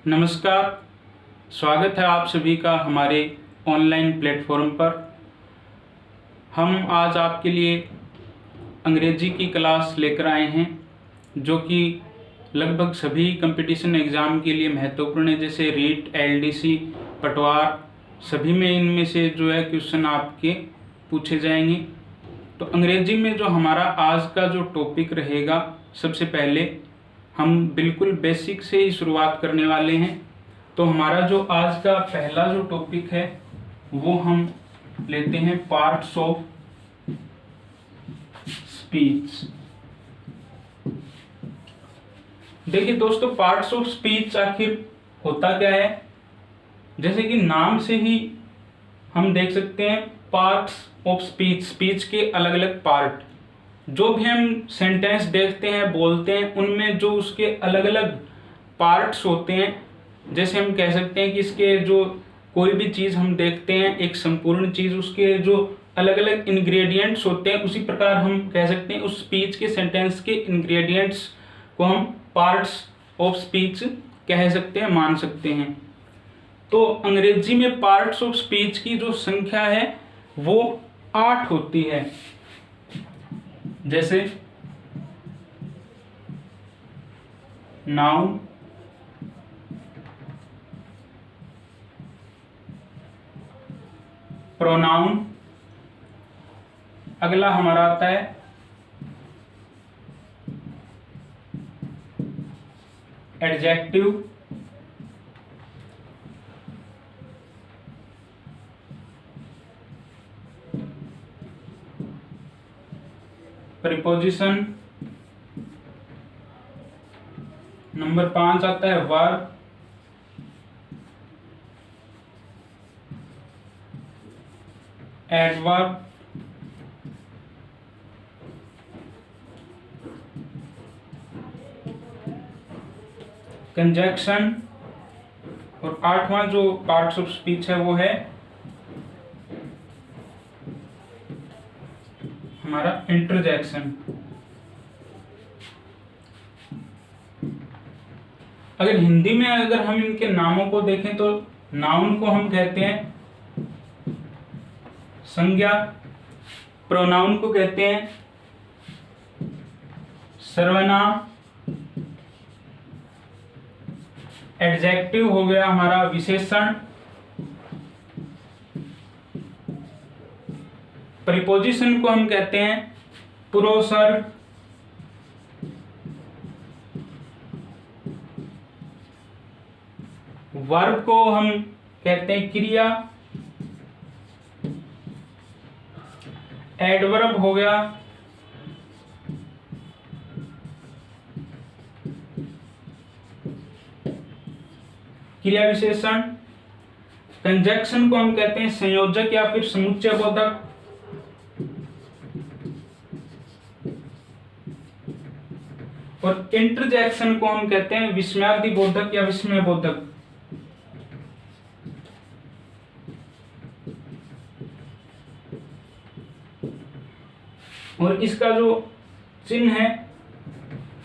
नमस्कार। स्वागत है आप सभी का हमारे ऑनलाइन प्लेटफॉर्म पर। हम आज आपके लिए अंग्रेजी की क्लास लेकर आए हैं जो कि लगभग सभी कंपटीशन एग्ज़ाम के लिए महत्वपूर्ण है, जैसे रीट, एलडीसी, पटवार, सभी में इनमें से जो है क्वेश्चन आपके पूछे जाएंगे। तो अंग्रेजी में जो हमारा आज का जो टॉपिक रहेगा, सबसे पहले हम बिल्कुल बेसिक से ही शुरुआत करने वाले हैं। तो हमारा जो आज का पहला जो टॉपिक है वो हम लेते हैं पार्ट्स ऑफ स्पीच। देखिए दोस्तों, पार्ट्स ऑफ स्पीच आखिर होता क्या है। जैसे कि नाम से ही हम देख सकते हैं, पार्ट्स ऑफ स्पीच, स्पीच के अलग अलग पार्ट। जो भी हम सेंटेंस देखते हैं, बोलते हैं, उनमें जो उसके अलग अलग पार्ट्स होते हैं, जैसे हम कह सकते हैं कि इसके जो कोई भी चीज़ हम देखते हैं, एक संपूर्ण चीज़, उसके जो अलग अलग इंग्रेडिएंट्स होते हैं, उसी प्रकार हम कह सकते हैं उस स्पीच के, सेंटेंस के इंग्रेडिएंट्स को हम पार्ट्स ऑफ स्पीच कह सकते हैं, मान सकते हैं। तो अंग्रेजी में पार्ट्स ऑफ स्पीच की जो संख्या है वो 8 होती है। जैसे नाउन, प्रोनाउन, अगला हमारा आता है एडजेक्टिव, प्रीपोजिशन, नंबर 5 आता है वर्ब, एडवर्ब, कंजक्शन, और 8वां जो पार्ट्स ऑफ स्पीच है वो है हमारा इंटरजेक्शन। अगर हिंदी में अगर हम इनके नामों को देखें तो नाउन को हम कहते हैं संज्ञा, प्रोनाउन को कहते हैं सर्वनाम, एडजेक्टिव हो गया हमारा विशेषण, प्रीपोजिशन को हम कहते हैं पूर्वसर्ग, वर्ब को हम कहते हैं क्रिया, एडवर्ब हो गया क्रिया विशेषण, कंजक्शन को हम कहते हैं संयोजक या फिर समुच्चय बोधक, और इंटरजेक्शन को हम कहते हैं विस्मयादि बोधक या विस्मय बोधक। और इसका जो चिन्ह है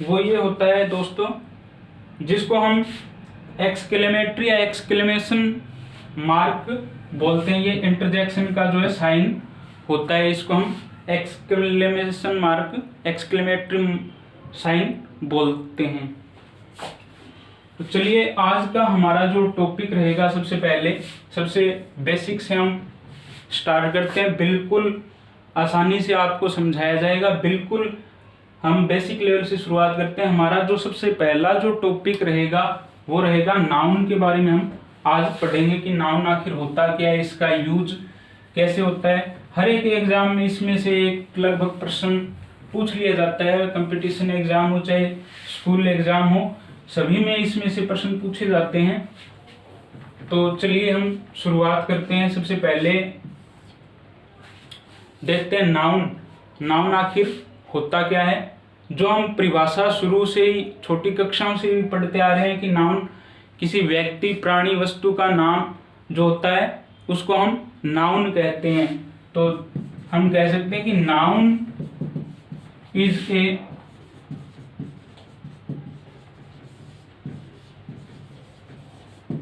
वो ये होता है दोस्तों, जिसको हम एक्सक्लेमेटरी या एक्सक्लेमेशन मार्क बोलते हैं। ये इंटरजेक्शन का जो है साइन होता है, इसको हम एक्सक्लेमेशन मार्क, एक्सक्लेमेटरी साइन बोलते हैं। तो चलिए आज का हमारा जो टॉपिक रहेगा, सबसे पहले सबसे बेसिक से हम स्टार्ट करते हैं। बिल्कुल आसानी से आपको समझाया जाएगा, बिल्कुल हम बेसिक लेवल से शुरुआत करते हैं। हमारा जो सबसे पहला जो टॉपिक रहेगा वो रहेगा नाउन के बारे में। हम आज पढ़ेंगे कि नाउन आखिर होता क्या है, इसका यूज कैसे होता है। हर एक एग्जाम में इसमें से एक लगभग प्रश्न पूछ लिया जाता है, कंपटीशन एग्जाम हो चाहे स्कूल एग्जाम हो, सभी में इसमें से प्रश्न पूछे जाते हैं। तो चलिए हम शुरुआत करते हैं। सबसे पहले देखते हैं नाउन। नाउन आखिर होता क्या है। जो हम परिभाषा शुरू से ही छोटी कक्षाओं से भी पढ़ते आ रहे हैं कि नाउन किसी व्यक्ति, प्राणी, वस्तु का नाम जो होता है उसको हम नाउन कहते हैं। तो हम कह सकते हैं कि noun is A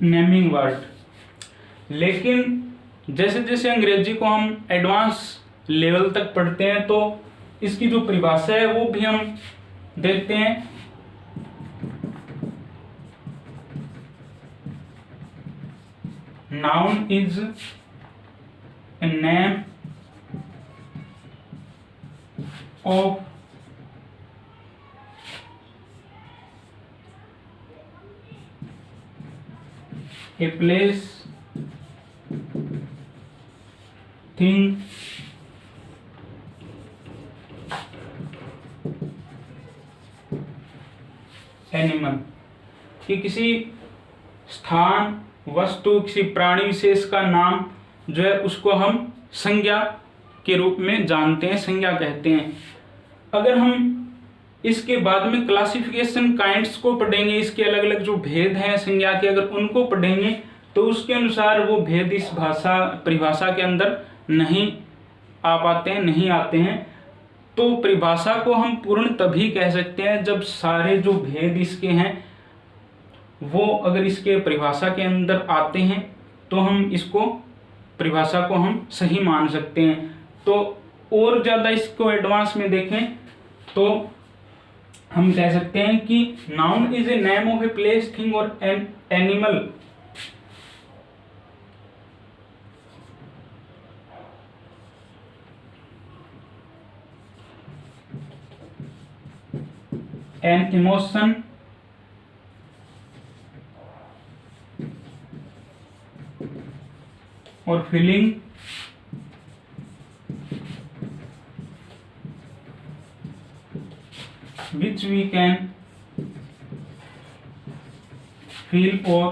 naming word. लेकिन जैसे जैसे अंग्रेजी को हम एडवांस लेवल तक पढ़ते हैं तो इसकी जो परिभाषा है वो भी हम देखते हैं। Noun is a name of a place, thing, animal, कि किसी स्थान, वस्तु, किसी प्राणी विशेष का नाम जो है उसको हम संज्ञा के रूप में जानते हैं, संज्ञा कहते हैं। अगर हम इसके बाद में क्लासिफिकेशन काइंड्स को पढ़ेंगे, इसके अलग अलग जो भेद हैं संज्ञा के, अगर उनको पढ़ेंगे तो उसके अनुसार वो भेद इस भाषा परिभाषा के अंदर नहीं आ पाते हैं, नहीं आते हैं। तो परिभाषा को हम पूर्ण तभी कह सकते हैं जब सारे जो भेद इसके हैं वो अगर इसके परिभाषा के अंदर आते हैं तो हम इसको परिभाषा को हम सही मान सकते हैं। तो और ज़्यादा इसको एडवांस में देखें तो हम कह सकते हैं कि noun is a name of a place, thing और एन एनिमल। एन इमोशन और feeling which we can feel or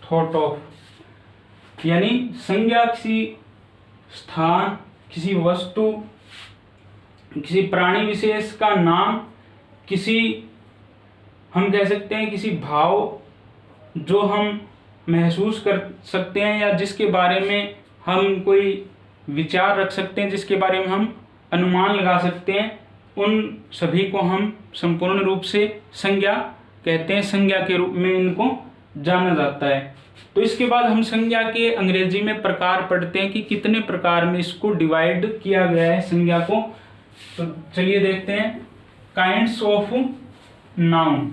thought of। यानी संज्ञा किसी स्थान, किसी वस्तु, किसी प्राणी विशेष का नाम, किसी हम कह सकते हैं किसी भाव जो हम महसूस कर सकते हैं या जिसके बारे में हम कोई विचार रख सकते हैं, जिसके बारे में हम अनुमान लगा सकते हैं, उन सभी को हम संपूर्ण रूप से संज्ञा कहते हैं। संज्ञा के रूप में इनको जाना जाता है। तो इसके बाद हम संज्ञा के अंग्रेजी में प्रकार पढ़ते हैं कि कितने प्रकार में इसको डिवाइड किया गया है संज्ञा को। तो चलिए देखते हैं काइंड्स ऑफ नाउन।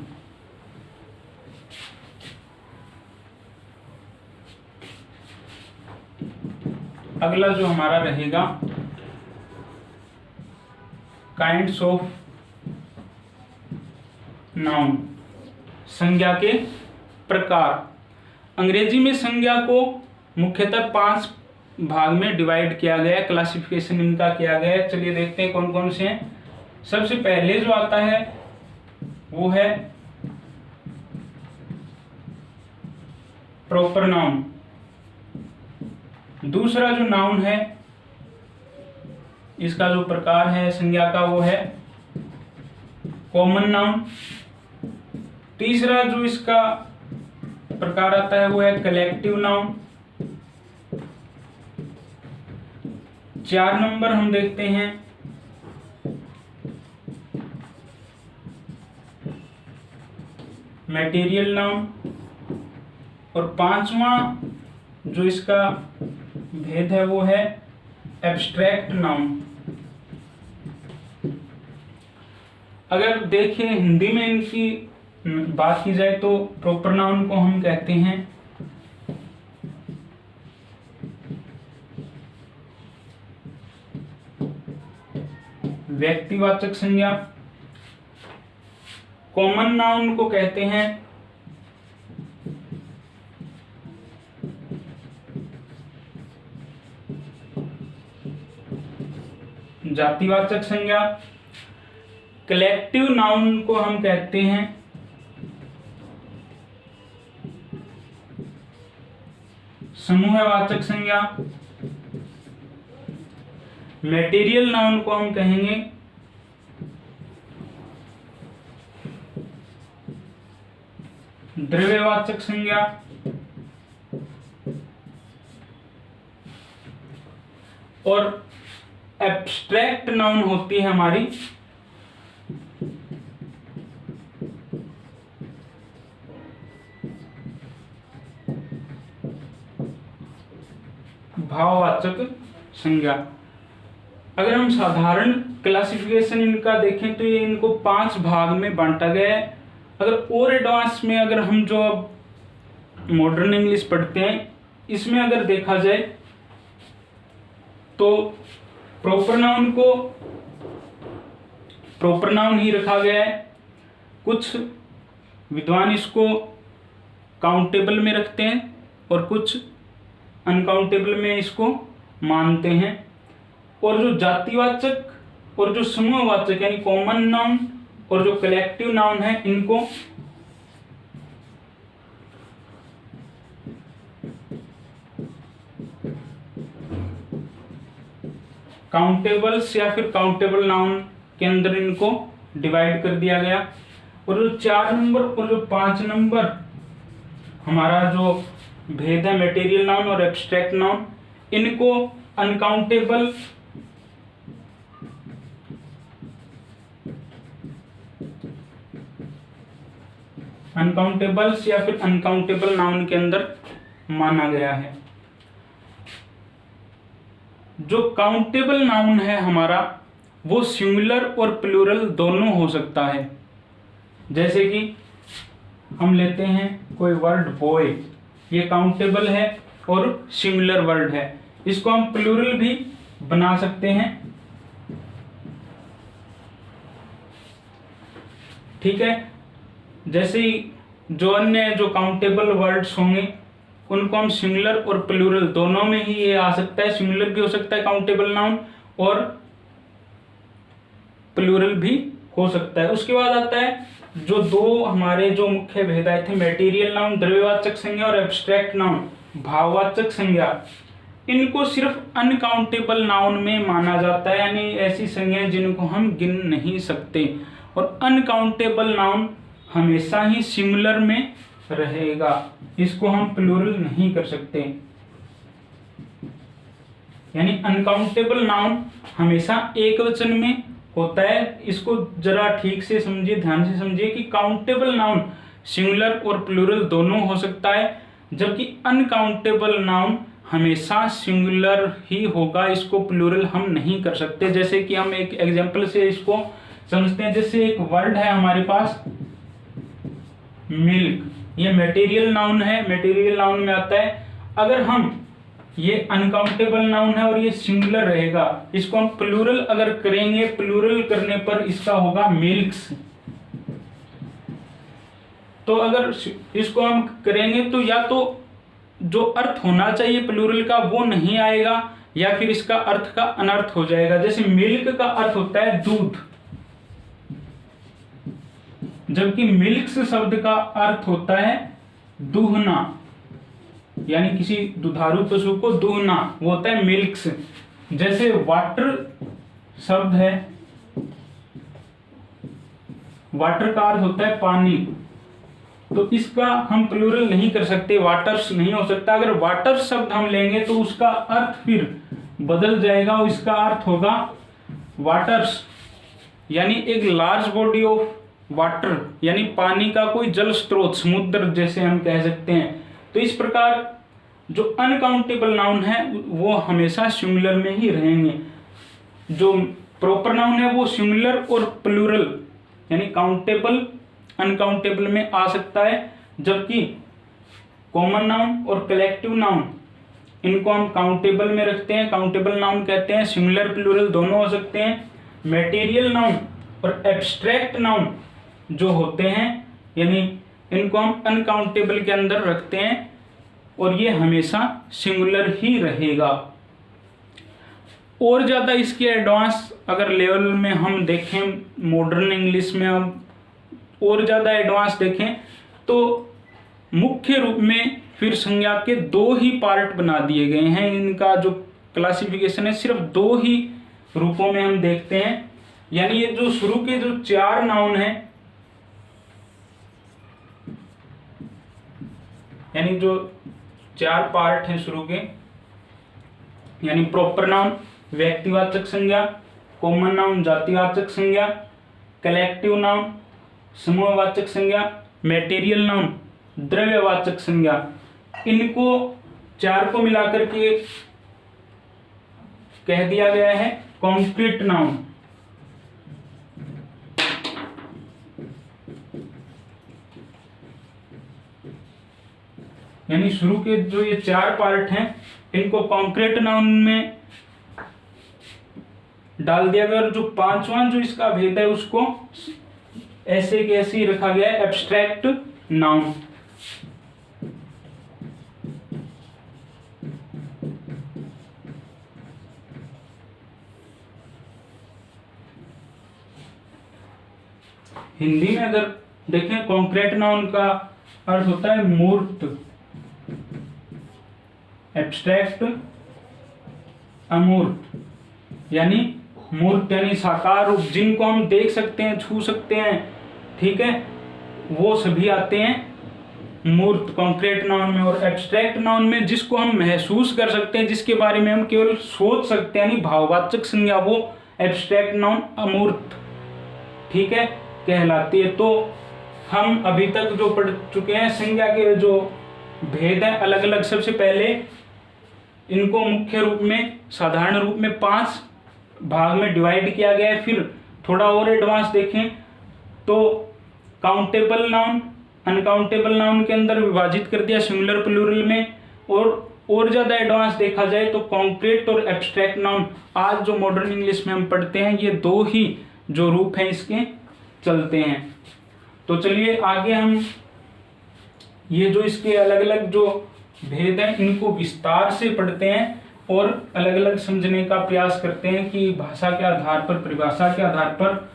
अगला जो हमारा रहेगा काइंड्स ऑफ नाउन, संज्ञा के प्रकार। अंग्रेजी में संज्ञा को मुख्यतः 5 भाग में डिवाइड किया गया है, क्लासिफिकेशन इनका किया गया है। चलिए देखते हैं कौन कौन से हैं। सबसे पहले जो आता है वो है प्रॉपर नाउन। दूसरा जो नाउन है इसका जो प्रकार है संज्ञा का वो है कॉमन नाउन। तीसरा जो इसका प्रकार आता है वो है कलेक्टिव नाउन। 4 नंबर हम देखते हैं मटेरियल नाउन। और 5वां जो इसका भेद है वो है एब्स्ट्रैक्ट नाउन। अगर देखें हिंदी में इनकी बात की जाए तो प्रॉपर नाउन को हम कहते हैं व्यक्तिवाचक संज्ञा। कॉमन नाउन को कहते हैं जातिवाचक संज्ञा। कलेक्टिव नाउन को हम कहते हैं समूहवाचक संज्ञा। मटेरियल नाउन को हम कहेंगे द्रव्यवाचक संज्ञा। और एब्स्ट्रैक्ट नाउन होती है हमारी भाववाचक संज्ञा। अगर हम साधारण क्लासिफिकेशन इनका देखें तो ये इनको 5 भाग में बांटा गया है। अगर और एडवांस में अगर हम जो मॉडर्न इंग्लिश पढ़ते हैं इसमें अगर देखा जाए तो प्रॉपर नाउन को प्रॉपर नाउन ही रखा गया है। कुछ विद्वान इसको काउंटेबल में रखते हैं और कुछ अनकाउंटेबल में इसको मानते हैं। और जो जातिवाचक और जो समूहवाचक यानी कॉमन नाउन और जो कलेक्टिव नाउन है इनको काउंटेबल्स या फिर काउंटेबल नाउन के अंदर इनको डिवाइड कर दिया गया। और जो 4 नंबर और जो 5 नंबर हमारा जो भेद है मटेरियल नाउन और एब्स्ट्रैक्ट नाउन, इनको अनकाउंटेबल्स या फिर अनकाउंटेबल नाउन के अंदर माना गया है। जो काउंटेबल नाउन है हमारा वो सिंगुलर और प्लूरल दोनों हो सकता है। जैसे कि हम लेते हैं कोई वर्ड बॉय, ये काउंटेबल है और सिंगुलर वर्ड है, इसको हम प्लूरल भी बना सकते हैं। ठीक है, जैसे जो अन्य जो काउंटेबल वर्ड्स होंगे उनको हम सिंगुलर और प्लूरल दोनों में ही ये आ सकता है। सिंगुलर भी हो सकता है काउंटेबल नाउन और प्लूरल भी हो सकता है। उसके बाद आता है जो 2 हमारे जो मुख्य भेद आए थे, मटेरियल नाउन द्रव्यवाचक संज्ञा और एब्स्ट्रैक्ट नाउन भाववाचक संज्ञा, इनको सिर्फ अनकाउंटेबल नाउन में माना जाता है, यानी ऐसी संज्ञाएं जिनको हम गिन नहीं सकते। और अनकाउंटेबल नाउन हमेशा ही सिंगुलर में रहेगा, इसको हम प्लूरल नहीं कर सकते। यानी अनकाउंटेबल नाउन हमेशा एक वचन में होता है। इसको जरा ठीक से समझिए, ध्यान से समझिए कि काउंटेबल नाउन सिंगुलर और प्लूरल दोनों हो सकता है, जबकि अनकाउंटेबल नाउन हमेशा सिंगुलर ही होगा, इसको प्लूरल हम नहीं कर सकते। जैसे कि हम एक एग्जांपल से इसको समझते हैं। जैसे एक वर्ड है हमारे पास मिल्क, ये मटेरियल नाउन है, मटेरियल नाउन में आता है। अगर हम ये अनकाउंटेबल नाउन है और ये सिंगुलर रहेगा, इसको हम प्लूरल अगर करेंगे, प्लूरल करने पर इसका होगा मिल्क्स। तो अगर इसको हम करेंगे तो या तो जो अर्थ होना चाहिए प्लूरल का वो नहीं आएगा, या फिर इसका अर्थ का अनर्थ हो जाएगा। जैसे मिल्क का अर्थ होता है दूध, जबकि मिल्क्स शब्द का अर्थ होता है दूहना, यानी किसी दुधारू पशु को दूहना, वो होता है मिल्क्स। जैसे वाटर शब्द है, वाटर का अर्थ होता है पानी, तो इसका हम प्लूरल नहीं कर सकते, वाटर्स नहीं हो सकता। अगर वाटर शब्द हम लेंगे तो उसका अर्थ फिर बदल जाएगा और इसका अर्थ होगा वाटर्स, यानी एक लार्ज बॉडी ऑफ वाटर, यानी पानी का कोई जल स्रोत, समुद्र जैसे हम कह सकते हैं। तो इस प्रकार जो अनकाउंटेबल नाउन है वो हमेशा सिंगुलर में ही रहेंगे। जो प्रॉपर नाउन है वो सिंगुलर और प्लूरल यानी काउंटेबल अनकाउंटेबल में आ सकता है, जबकि कॉमन नाउन और कलेक्टिव नाउन इनको हम काउंटेबल में रखते हैं, काउंटेबल नाउन कहते हैं। सिंगुलर प्लूरल दोनों हो सकते हैं। मटेरियल नाउन और एब्स्ट्रैक्ट नाउन जो होते हैं यानी इनको हम अनकाउंटेबल के अंदर रखते हैं और ये हमेशा सिंगुलर ही रहेगा। और ज़्यादा इसके एडवांस अगर लेवल में हम देखें, मॉडर्न इंग्लिश में हम और ज़्यादा एडवांस देखें तो मुख्य रूप में फिर संज्ञा के 2 ही पार्ट बना दिए गए हैं। इनका जो क्लासिफिकेशन है सिर्फ 2 ही रूपों में हम देखते हैं। यानी ये जो शुरू के जो 4 नाउन हैं, यानी जो 4 पार्ट हैं शुरू के, यानी प्रॉपर नाउन व्यक्तिवाचक संज्ञा, कॉमन नाउन जातिवाचक संज्ञा, कलेक्टिव नाउन समूहवाचक संज्ञा, मटेरियल नाउन द्रव्यवाचक संज्ञा, इनको 4 को मिलाकर के कह दिया गया है कॉन्क्रीट नाउन। यानी शुरू के जो ये 4 पार्ट हैं इनको कॉन्क्रीट नाउन में डाल दिया गया, और जो 5वां जो इसका भेद है उसको ऐसे के ऐसे ही रखा गया है एब्स्ट्रैक्ट नाउन। हिंदी में अगर देखें कॉन्क्रीट नाउन का अर्थ होता है मूर्त, एब्स्ट्रैक्ट अमूर्त, यानी मूर्त यानी साकार रूप, जिनको हम देख सकते हैं, छू सकते हैं, ठीक है, वो सभी आते हैं मूर्त कॉन्क्रीट नाउन में। और एब्स्ट्रैक्ट नाउन में जिसको हम महसूस कर सकते हैं, जिसके बारे में हम केवल सोच सकते हैं, यानी भाववाचक संज्ञा, वो एब्स्ट्रैक्ट नाउन अमूर्त, ठीक है, कहलाती है। तो हम अभी तक जो पढ़ चुके हैं संज्ञा के जो भेद हैं अलग अलग, सबसे पहले इनको मुख्य रूप में साधारण रूप में 5 भाग में डिवाइड किया गया है। फिर थोड़ा और एडवांस देखें तो काउंटेबल नाउन, अनकाउंटेबल नाउन के अंदर विभाजित कर दिया सिंगुलर प्लूरल में। और ज़्यादा एडवांस देखा जाए तो कॉन्क्रीट और एब्स्ट्रैक्ट नाउन, आज जो मॉडर्न इंग्लिश में हम पढ़ते हैं, ये 2 ही जो रूप हैं इसके चलते हैं। तो चलिए आगे हम ये जो इसके अलग अलग जो भेद हैं इनको विस्तार से पढ़ते हैं और अलग अलग समझने का प्रयास करते हैं कि भाषा के आधार पर, परिभाषा के आधार पर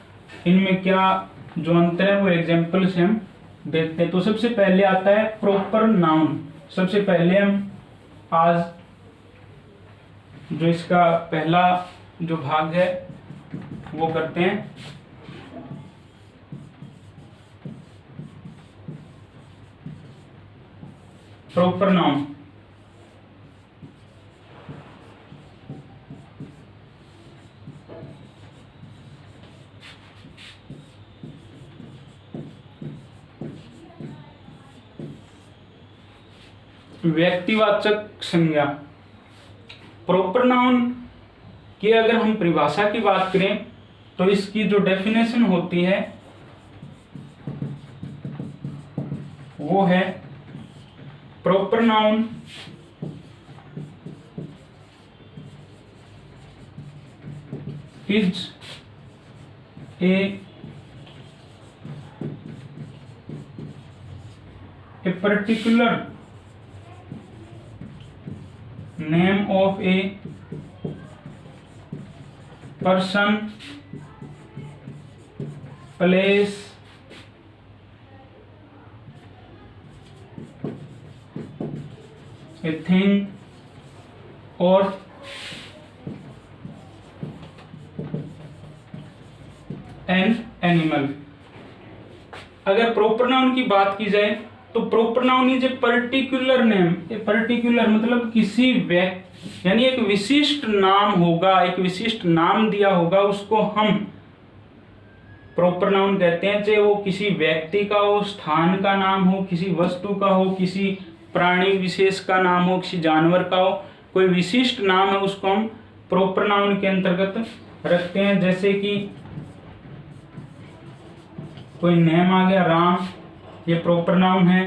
इनमें क्या जो अंतर है वो एग्जाम्पल से हम देखते हैं। तो सबसे पहले आता है प्रॉपर नाउन। सबसे पहले हम आज जो इसका पहला जो भाग है वो करते हैं। Proper noun. व्यक्तिवाचक संज्ञा। प्रॉपर नाउन की अगर हम परिभाषा की बात करें तो इसकी जो डेफिनेशन होती है वो है proper noun is a particular name of a person, place, a thing or an animal। अगर प्रॉपर नाउन की बात की जाए तो proper noun is a particular name. A particular मतलब किसी व्यक्ति, यानी एक विशिष्ट नाम होगा, एक विशिष्ट नाम दिया होगा, उसको हम प्रॉपर नाउन कहते हैं। चाहे वो किसी व्यक्ति का हो, स्थान का नाम हो, किसी वस्तु का हो, किसी प्राणी विशेष का नाम हो, किसी जानवर का हो, कोई विशिष्ट नाम है उसको हम प्रॉपर नाउन के अंतर्गत रखते हैं। जैसे कि कोई नेम आ गया राम, ये प्रॉपर नाउन है।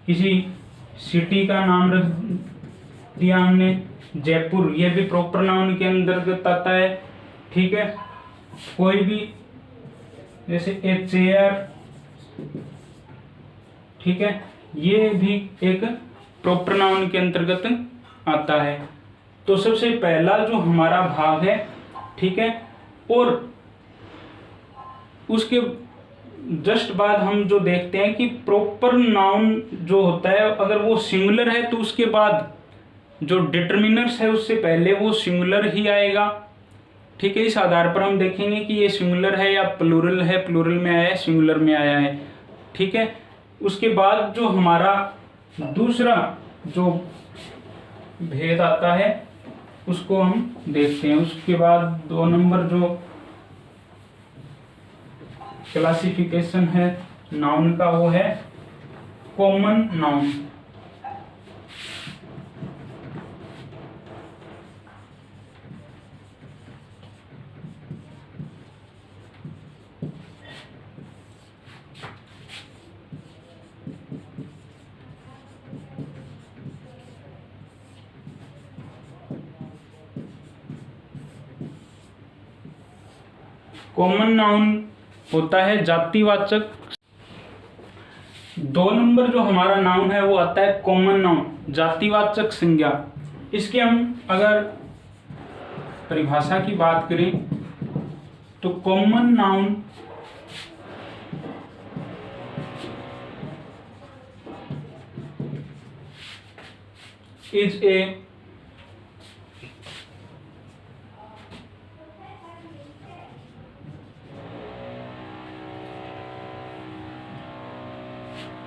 किसी सिटी का नाम रख दिया हमने जयपुर, ये भी प्रॉपर नाउन के अंतर्गत आता है, ठीक है। कोई भी जैसे ए चेयर, ठीक है, ये भी एक प्रॉपर नाउन के अंतर्गत आता है। तो सबसे पहला जो हमारा भाग है, ठीक है, और उसके जस्ट बाद हम जो देखते हैं कि प्रॉपर नाउन जो होता है अगर वो सिंगुलर है तो उसके बाद जो डिटर्मिनर्स है उससे पहले वो सिंगुलर ही आएगा, ठीक है। इस आधार पर हम देखेंगे कि ये सिंगुलर है या प्लूरल है, प्लूरल में आया है, सिंगुलर में आया है, ठीक है। उसके बाद जो हमारा दूसरा जो भेद आता है उसको हम देखते हैं। उसके बाद 2 नंबर जो क्लासिफिकेशन है नाउन का वो है कॉमन नाउन। कॉमन नाउन होता है जातिवाचक। 2 नंबर जो हमारा नाउन है वो आता है कॉमन नाउन, जातिवाचक संज्ञा। इसकी हम अगर परिभाषा की बात करें तो common noun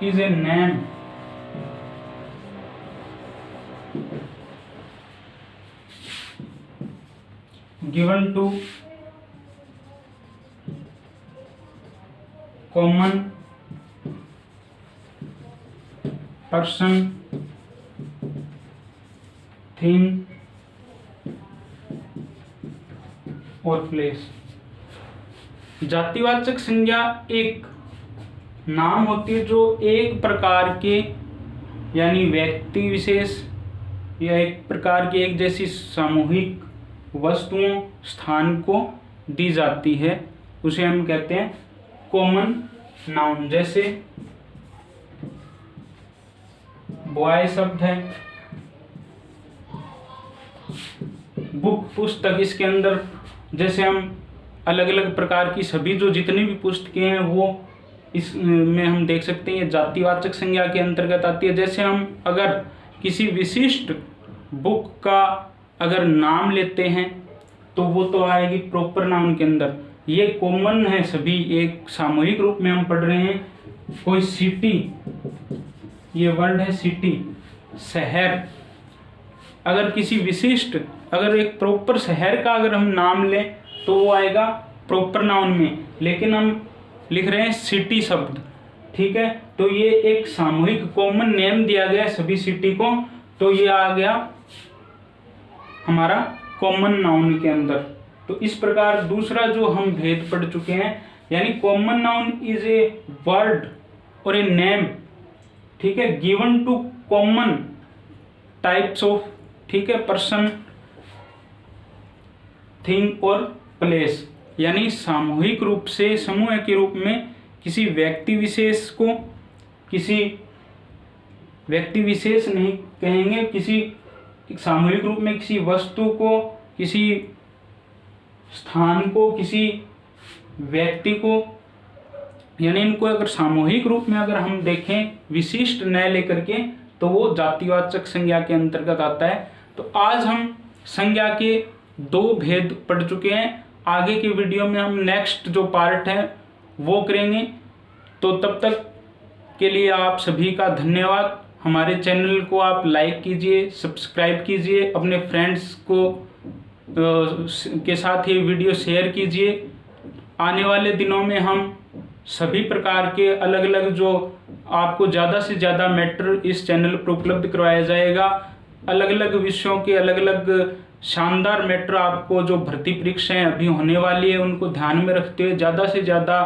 is a name given to common person, thing और प्लेस। जातिवाचक संज्ञा एक नाम होती है जो एक प्रकार के यानी व्यक्ति विशेष या एक प्रकार की एक जैसी सामूहिक वस्तुओं स्थान को दी जाती है, उसे हम कहते हैं कॉमन नाउन। जैसे बॉय शब्द है, बुक पुस्तक, इसके अंदर जैसे हम अलग अलग प्रकार की सभी जो जितनी भी पुस्तकें हैं वो इसमें हम देख सकते हैं ये जातिवाचक संज्ञा के अंतर्गत आती है। जैसे हम अगर किसी विशिष्ट बुक का अगर नाम लेते हैं तो वो तो आएगी प्रॉपर नाउन के अंदर। ये कॉमन है, सभी एक सामूहिक रूप में हम पढ़ रहे हैं। कोई सिटी, ये वर्ड है सिटी, शहर। अगर किसी विशिष्ट अगर एक प्रॉपर शहर का अगर हम नाम लें तो वो आएगा प्रॉपर नाउन में, लेकिन हम लिख रहे हैं सिटी शब्द, ठीक है, तो ये एक सामूहिक कॉमन नेम दिया गया है सभी सिटी को, तो ये आ गया हमारा कॉमन नाउन के अंदर। तो इस प्रकार दूसरा जो हम भेद पढ़ चुके हैं, यानी common noun is a word और ए नेम, ठीक है, given to common types of, ठीक है, पर्सन, थिंग और प्लेस, यानी सामूहिक रूप से समूह के रूप में किसी व्यक्ति विशेष को, किसी व्यक्ति विशेष नहीं कहेंगे, किसी सामूहिक रूप में किसी वस्तु को, किसी स्थान को, किसी व्यक्ति को, यानी इनको अगर सामूहिक रूप में अगर हम देखें विशिष्ट न लेकर के तो वो जातिवाचक संज्ञा के अंतर्गत आता है। तो आज हम संज्ञा के 2 भेद पढ़ चुके हैं। आगे की वीडियो में हम नेक्स्ट जो पार्ट है वो करेंगे। तो तब तक के लिए आप सभी का धन्यवाद। हमारे चैनल को आप लाइक कीजिए, सब्सक्राइब कीजिए, अपने फ्रेंड्स को के साथ ये वीडियो शेयर कीजिए। आने वाले दिनों में हम सभी प्रकार के अलग अलग जो आपको ज़्यादा से ज़्यादा मैटर इस चैनल पर उपलब्ध करवाया जाएगा। अलग अलग विषयों के अलग अलग शानदार मैटर आपको जो भर्ती परीक्षाएं अभी होने वाली है उनको ध्यान में रखते हुए ज़्यादा से ज़्यादा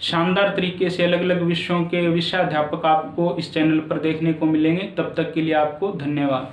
शानदार तरीके से अलग अलग विषयों के विषयाध्यापक आपको इस चैनल पर देखने को मिलेंगे। तब तक के लिए आपको धन्यवाद।